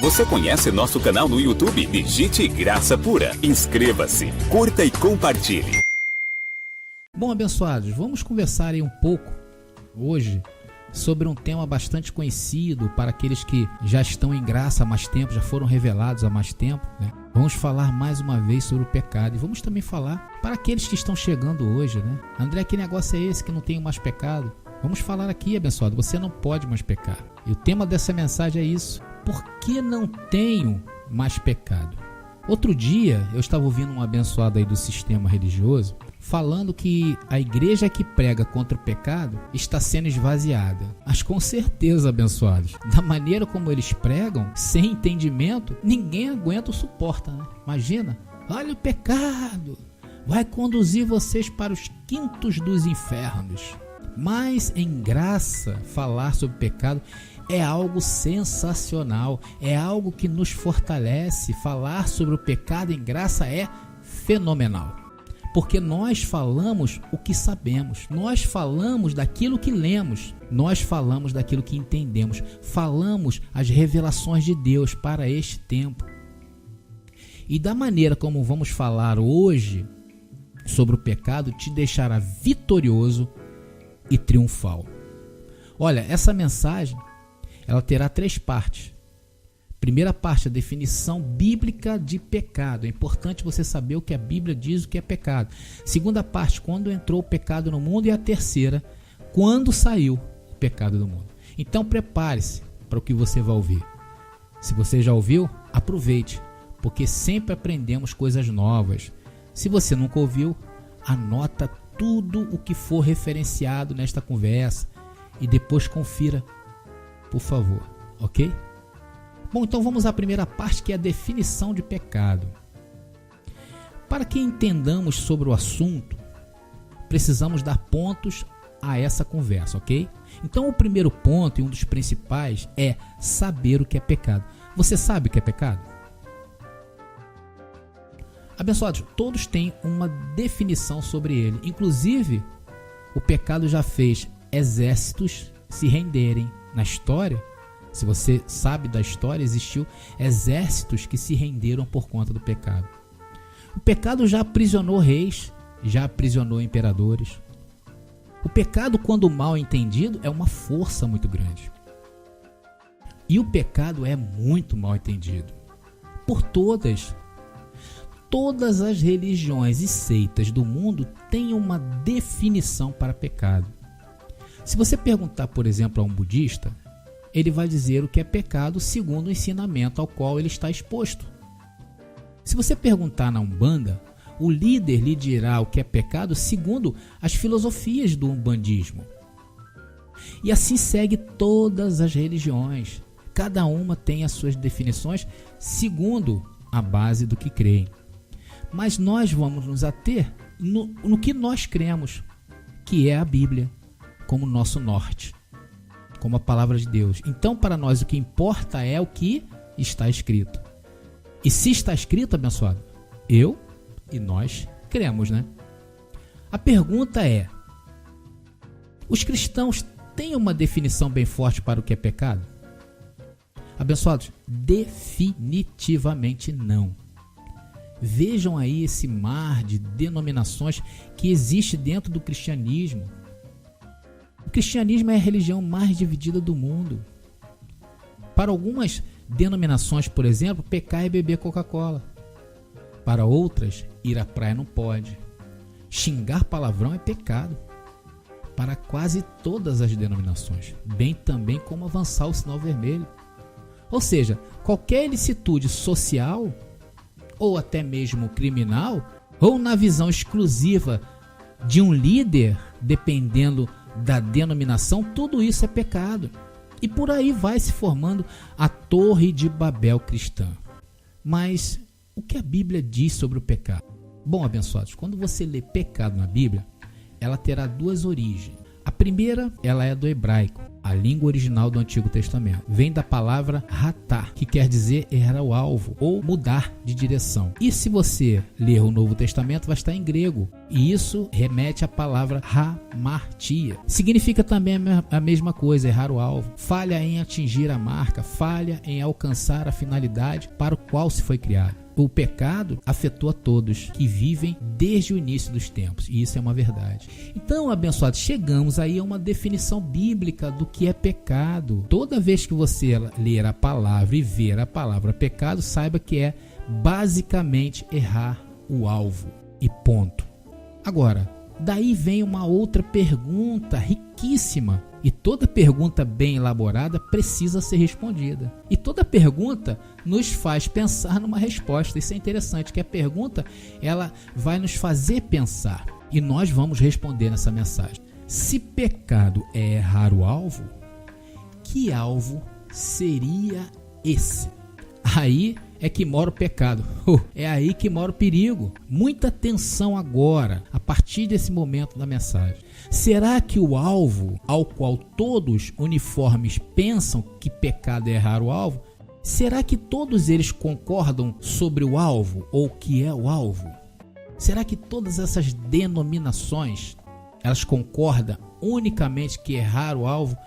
Você conhece nosso canal no YouTube? Digite Graça Pura. Inscreva-se, curta e compartilhe. Bom, abençoados, vamos conversar aí um pouco hoje sobre um tema bastante conhecido para aqueles que já estão em graça há mais tempo, já foram revelados há mais tempo, né? Vamos falar mais uma vez sobre o pecado e vamos também falar para aqueles que estão chegando hoje, né? André, que negócio é esse que não tenho mais pecado? Vamos falar aqui, abençoado, você não pode mais pecar. E o tema dessa mensagem é isso. Por que não tenho mais pecado? Outro dia eu estava ouvindo um abençoado aí do sistema religioso falando que a igreja que prega contra o pecado está sendo esvaziada. Mas com certeza, abençoados, da maneira como eles pregam, sem entendimento, ninguém aguenta ou suporta, né? Imagina, olha o pecado, vai conduzir vocês para os quintos dos infernos. Mas em graça, falar sobre pecado é algo sensacional, é algo que nos fortalece. Falar sobre o pecado em graça é fenomenal. Porque nós falamos o que sabemos, nós falamos daquilo que lemos, nós falamos daquilo que entendemos, falamos as revelações de Deus para este tempo. E da maneira como vamos falar hoje sobre o pecado, te deixará vitorioso e triunfal. Olha, essa mensagem ela terá 3 partes. Primeira parte, a definição bíblica de pecado. É importante você saber o que a Bíblia diz, o que é pecado. Segunda parte, quando entrou o pecado no mundo. E a terceira, quando saiu o pecado do mundo. Então prepare-se para o que você vai ouvir. Se você já ouviu, aproveite, porque sempre aprendemos coisas novas. Se você nunca ouviu, anota tudo o que for referenciado nesta conversa e depois confira, por favor, ok? Bom, então vamos à primeira parte, que é a definição de pecado. Para que entendamos sobre o assunto, precisamos dar pontos a essa conversa, ok? Então o primeiro ponto e um dos principais é saber o que é pecado. Você sabe o que é pecado? Abençoados, todos têm uma definição sobre ele. Inclusive, o pecado já fez exércitos se renderem na história. Se você sabe da história, existiu exércitos que se renderam por conta do pecado. O pecado já aprisionou reis, já aprisionou imperadores. O pecado, quando mal entendido, é uma força muito grande. E o pecado é muito mal entendido por todas as religiões e seitas do mundo têm uma definição para pecado. Se você perguntar, por exemplo, a um budista, ele vai dizer o que é pecado segundo o ensinamento ao qual ele está exposto. Se você perguntar na Umbanda, o líder lhe dirá o que é pecado segundo as filosofias do umbandismo. E assim segue todas as religiões. Cada uma tem as suas definições segundo a base do que creem. Mas nós vamos nos ater no que nós cremos, que é a Bíblia, como nosso norte, como a palavra de Deus. Então, para nós, o que importa é o que está escrito. E se está escrito, abençoado, eu e nós cremos, né? A pergunta é: os cristãos têm uma definição bem forte para o que é pecado? Abençoados, definitivamente não. Vejam aí esse mar de denominações que existe dentro do cristianismo. O cristianismo é a religião mais dividida do mundo. Para algumas denominações, por exemplo, pecar é beber Coca-Cola. Para outras, ir à praia não pode. Xingar palavrão é pecado. Para quase todas as denominações, bem também como avançar o sinal vermelho. Ou seja, qualquer ilicitude social ou até mesmo criminal, ou na visão exclusiva de um líder, dependendo da denominação, tudo isso é pecado. E por aí vai se formando a Torre de Babel cristã. Mas o que a Bíblia diz sobre o pecado? Bom, abençoados, quando você lê pecado na Bíblia, ela terá 2 origens. A primeira, ela é do hebraico, a língua original do Antigo Testamento. Vem da palavra ratá, que quer dizer errar o alvo ou mudar de direção. E se você ler o Novo Testamento, vai estar em grego. E isso remete à palavra hamartia. Significa também a mesma coisa, errar o alvo. Falha em atingir a marca, falha em alcançar a finalidade para o qual se foi criado. O pecado afetou a todos que vivem desde o início dos tempos, e isso é uma verdade. Então, abençoados, chegamos aí a uma definição bíblica do que é pecado. Toda vez que você ler a palavra e ver a palavra pecado, saiba que é basicamente errar o alvo, e ponto. Agora, daí vem uma outra pergunta riquíssima. E toda pergunta bem elaborada precisa ser respondida. E toda pergunta nos faz pensar numa resposta. Isso é interessante, que a pergunta ela vai nos fazer pensar. E nós vamos responder nessa mensagem. Se pecado é errar o alvo, que alvo seria esse? Aí é que mora o pecado. É aí que mora o perigo. Muita atenção agora, a partir desse momento da mensagem. Será que o alvo ao qual todos uniformes pensam que pecado é errar o alvo, será que todos eles concordam sobre o alvo ou o que é o alvo? Será que todas essas denominações, elas concordam unicamente que errar o alvo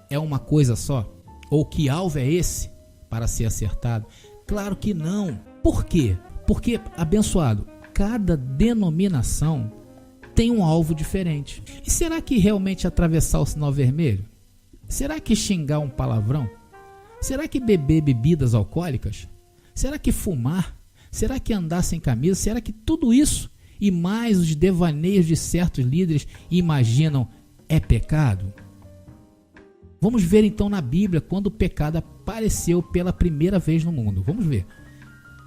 é uma coisa só? Ou que alvo é esse para ser acertado? Claro que não. Por quê? Porque, abençoado, cada denominação tem um alvo diferente. E será que realmente atravessar o sinal vermelho? Será que xingar um palavrão? Será que beber bebidas alcoólicas? Será que fumar? Será que andar sem camisa? Será que tudo isso e mais os devaneios de certos líderes imaginam é pecado? Vamos ver então na Bíblia quando o pecado apareceu pela primeira vez no mundo. Vamos ver.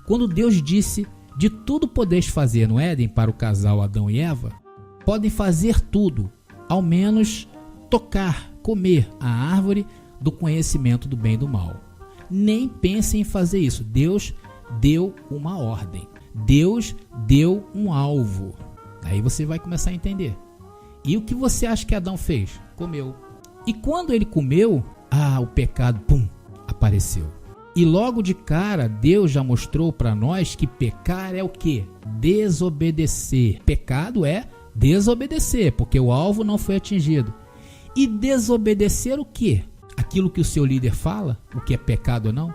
Quando Deus disse: de tudo podeis fazer no Éden para o casal Adão e Eva, podem fazer tudo, ao menos tocar, comer a árvore do conhecimento do bem e do mal. Nem pensem em fazer isso. Deus deu uma ordem. Deus deu um alvo. Aí você vai começar a entender. E o que você acha que Adão fez? Comeu. E quando ele comeu, o pecado, apareceu. E logo de cara, Deus já mostrou para nós que pecar é o quê? Desobedecer. Pecado é desobedecer, porque o alvo não foi atingido. E desobedecer o quê? Aquilo que o seu líder fala, o que é pecado ou não?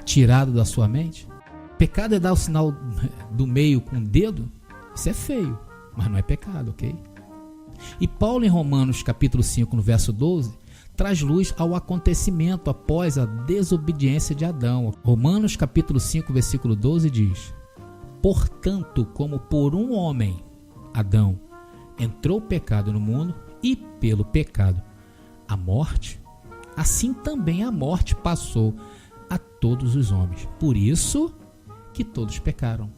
Tirado da sua mente? Pecado é dar o sinal do meio com o dedo? Isso é feio, mas não é pecado, ok? E Paulo em Romanos capítulo 5, no verso 12, traz luz ao acontecimento após a desobediência de Adão. Romanos capítulo 5, versículo 12 diz: portanto, como por um homem, Adão, entrou o pecado no mundo, e pelo pecado a morte, assim também a morte passou a todos os homens. Por isso que todos pecaram.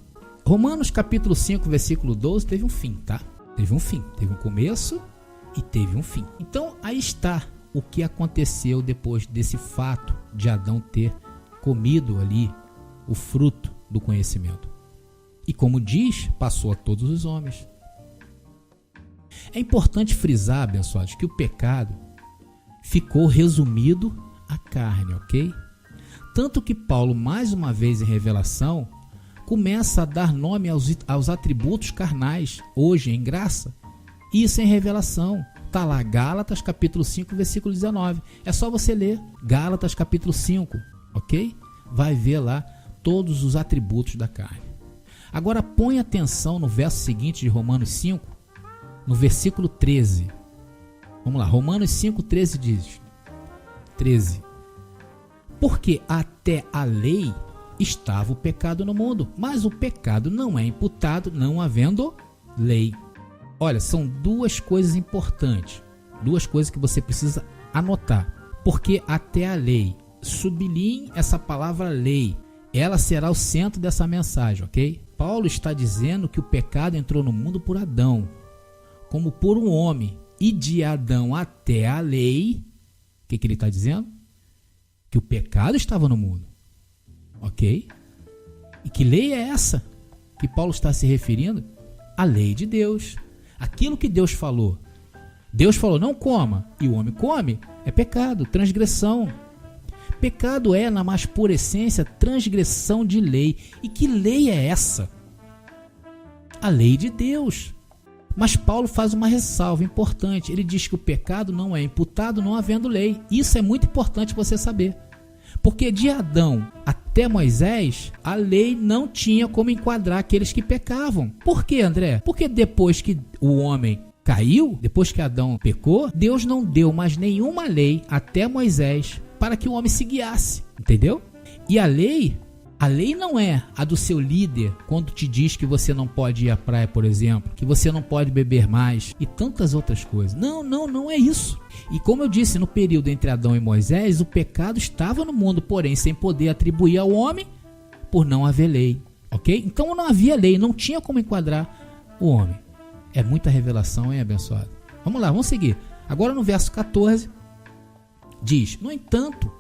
Romanos capítulo 5, versículo 12 teve um fim, tá? Teve um fim, teve um começo e teve um fim. Então aí está o que aconteceu depois desse fato de Adão ter comido ali o fruto do conhecimento. E como diz, passou a todos os homens. É importante frisar, abençoados, que o pecado ficou resumido à carne, ok? Tanto que Paulo, mais uma vez em Revelação, começa a dar nome aos atributos carnais, hoje em graça. Isso em Revelação. Está lá, Gálatas capítulo 5, versículo 19. É só você ler Gálatas capítulo 5, ok? Vai ver lá todos os atributos da carne. Agora põe atenção no verso seguinte de Romanos 5, no versículo 13. Vamos lá, Romanos 5, 13 diz: 13. Porque até a lei estava o pecado no mundo, mas o pecado não é imputado não havendo lei. Olha, são duas coisas importantes, duas coisas que você precisa anotar. Porque até a lei, sublinhe essa palavra lei, ela será o centro dessa mensagem, ok? Paulo está dizendo que o pecado entrou no mundo por Adão, como por um homem, e de Adão até a lei, o que ele está dizendo? Que o pecado estava no mundo. Ok? E que lei é essa que Paulo está se referindo? A lei de Deus. Aquilo que Deus falou. Deus falou, não coma, e o homem come, é pecado, transgressão. Pecado é, na mais pura essência, transgressão de lei. E que lei é essa? A lei de Deus. Mas Paulo faz uma ressalva importante. Ele diz que o pecado não é imputado não havendo lei. Isso é muito importante você saber. Porque de Adão até Moisés, a lei não tinha como enquadrar aqueles que pecavam. Por quê, André? Porque depois que o homem caiu, depois que Adão pecou, Deus não deu mais nenhuma lei até Moisés para que o homem se guiasse, entendeu? E a lei não é a do seu líder quando te diz que você não pode ir à praia, por exemplo, que você não pode beber mais e tantas outras coisas. Não é isso. E como eu disse, no período entre Adão e Moisés, o pecado estava no mundo, porém sem poder atribuir ao homem por não haver lei, ok? Então não havia lei, não tinha como enquadrar o homem. É muita revelação, hein, abençoado? Vamos lá, vamos seguir. Agora no verso 14, diz, no entanto,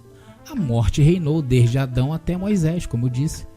a morte reinou desde Adão até Moisés, como eu disse,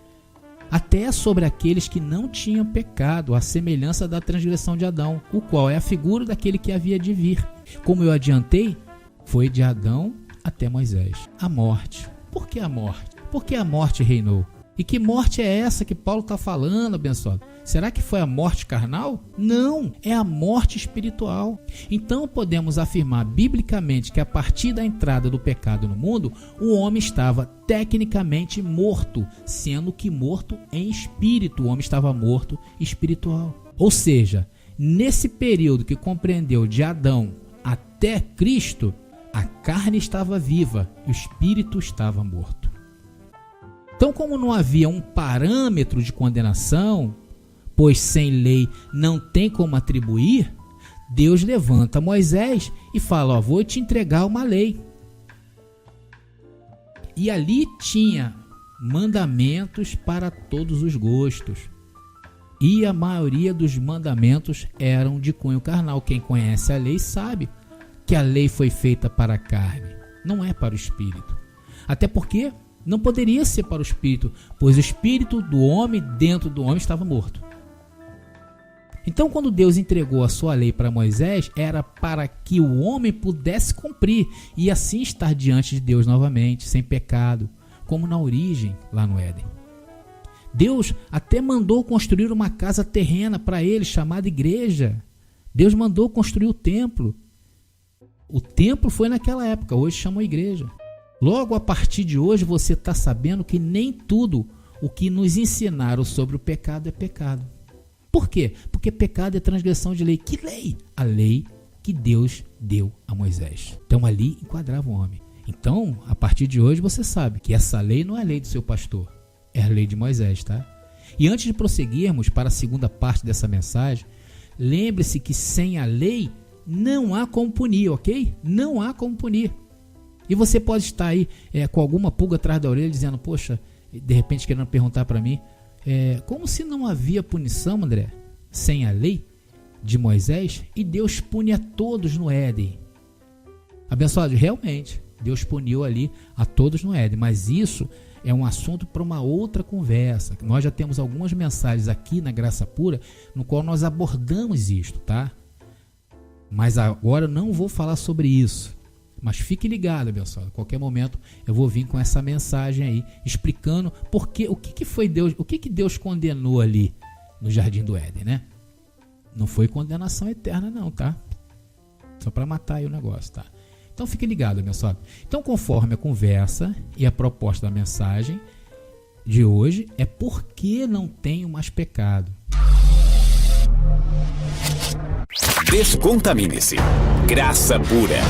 até sobre aqueles que não tinham pecado, à semelhança da transgressão de Adão, o qual é a figura daquele que havia de vir. Como eu adiantei, foi de Adão até Moisés. A morte. Por que a morte? Porque a morte reinou. E que morte é essa que Paulo está falando, abençoado? Será que foi a morte carnal? Não, é a morte espiritual. Então podemos afirmar biblicamente que a partir da entrada do pecado no mundo, o homem estava tecnicamente morto, sendo que morto em espírito. O homem estava morto espiritual. Ou seja, nesse período que compreendeu de Adão até Cristo, a carne estava viva e o espírito estava morto. Então, como não havia um parâmetro de condenação, pois sem lei não tem como atribuir, Deus levanta Moisés e fala, vou te entregar uma lei. E ali tinha mandamentos para todos os gostos. E a maioria dos mandamentos eram de cunho carnal. Quem conhece a lei sabe que a lei foi feita para a carne, não é para o espírito. Até porque não poderia ser para o espírito, pois o espírito do homem dentro do homem estava morto. Então, quando Deus entregou a sua lei para Moisés, era para que o homem pudesse cumprir e assim estar diante de Deus novamente, sem pecado, como na origem, lá no Éden. Deus até mandou construir uma casa terrena para ele, chamada igreja. Deus mandou construir o templo. O templo foi naquela época, hoje chamam igreja. Logo, a partir de hoje, você está sabendo que nem tudo o que nos ensinaram sobre o pecado é pecado. Por quê? Porque pecado é transgressão de lei. Que lei? A lei que Deus deu a Moisés. Então, ali enquadrava o homem. Então, a partir de hoje, você sabe que essa lei não é a lei do seu pastor. É a lei de Moisés, tá? E antes de prosseguirmos para a segunda parte dessa mensagem, lembre-se que sem a lei não há como punir, ok? Não há como punir. E você pode estar aí com alguma pulga atrás da orelha dizendo, poxa, de repente querendo perguntar para mim, como se não havia punição, André, sem a lei de Moisés, e Deus pune a todos no Éden. Abençoado, realmente, Deus puniu ali a todos no Éden, mas isso é um assunto para uma outra conversa. Nós já temos algumas mensagens aqui na Graça Pura, no qual nós abordamos isto, tá? Mas agora eu não vou falar sobre isso. Mas fique ligado, abençoado. A qualquer momento eu vou vir com essa mensagem aí, explicando o que foi Deus, o que Deus condenou ali no Jardim do Éden, né? Não foi condenação eterna não, tá? Só para matar aí o negócio, tá? Então fique ligado, abençoado. Então, conforme a conversa e a proposta da mensagem de hoje, é por que não tenho mais pecado. Descontamine-se. Graça Pura.